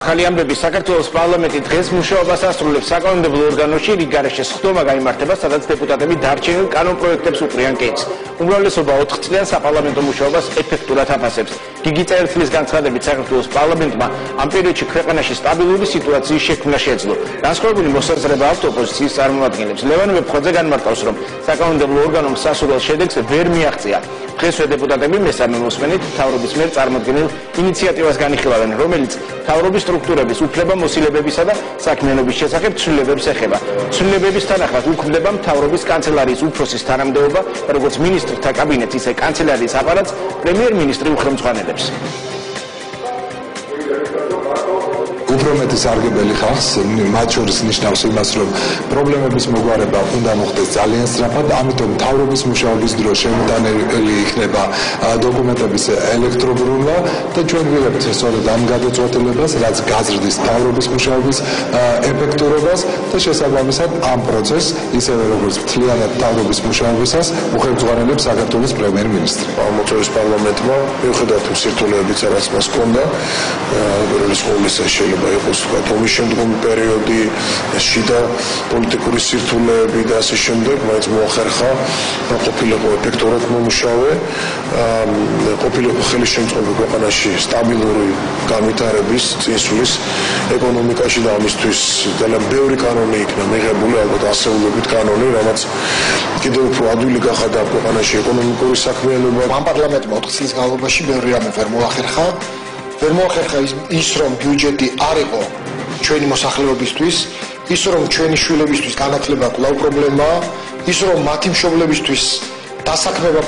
ახალი ამბები საქართველოს პარლამენტი დღეს მუშაობას ასრულებს საკანონმდებლო ორგანოში, რის გარეშე სხდომა გაიმართება, სადაც დეპუტატები დარჩენილ კანონპროექტებს უყრიან კეთს. უმრავლესობა 4 წლიან საპარლამენტო მუშაობას ეფექტურად აფასებს. გიგი წერეთლის განცხადებით, საქართველოს პარლამენტმა ამ პერიოდში ქვეყანაში სტაბილური სიტუაციის შექმნა შეძლო. განსხვავებული მოსაზრება აქვს ოპოზიციის წარმომადგენლებს. ლევან ვეფხვაძე განმარტავს, რომ საკანონმდებლო ორგანომ სასურველ შედეგს ვერ მიაღწია. დღესვე დეპუტატები მესამე მოსმენით მთავრობის მიერ წარმოქმნილ ინიციატივას განიხილავენ, რომელიც მთავრობის სტრუქტურების უფლება-მოსილებებისა და საქმიანობის შესახებ ცვლილებებს ეხება. ცვლილებების თანახმად უქმდება მთავრობის კანცელარიის უფროსის თანამდებობა, როგორც მინისტრთა კაბინეტს, ისე კანცელარიის აპარატს პრემიერ-მინისტრი უხელმძღვანელებს. უფრო მეტი სარგებელი ხალხს, მათ შორის ნიშნავს იმას, რომ პრობლემების მოგვარება უნდა მოხდეს ძალიან სწრაფად, ამიტომ მთავრობის მუშაობის დროს შემოტანილი იქნება დოკუმენტების ელექტრობრუნვა და ჩვენ ვიღებთ სწორედ ამ გადაწყვეტილებას, რაც გაზრდის მთავრობის მუშაობის ეფექტურობას და შესაბამისად ამ პროცესს, ისევე როგორც მთლიანად მთავრობის მუშაობისას, უხელმძღვანელებს საქართველოს პრემიერ-მინისტრი. მოწვევის პარლამენტმა მიუხედავად სირთულეებიც, რაც მას ჰქონდა, პირველი სკოლისა შეიძლება იყოს ომის შემდგომი პერიოდი, შიდა პოლიტიკური სირთულეები და ასე შემდეგ, მაინც მოახერხა ყოფილიყო ეფექტურად მომუშავე, ყოფილიყო ხელისშემწყობი ქვეყანაში სტაბილური განვითარების წინსვლის ეკონომიკაში და ამისთვის ძალიან ბევრი კანონი იქნა მიღებული, ალბათ ასეულობით კანონი, რამაც კიდევ უფრო ადვილი გახადა ქვეყანაში ეკონომიკური საქმიანობა. ამ პარლამენტმა 4 წლის განმავლობაში ბევრი რამე ვერ მოახერხა. ვერ მოახერხა ის, რომ ბიუჯეტი არ იყო ჩვენი მოსახლეობისთვის, ის, რომ ჩვენი შვილებისთვის განათლება კვლავ პრობლემაა, ის, რომ მათი მშობლებისთვის დასაქმება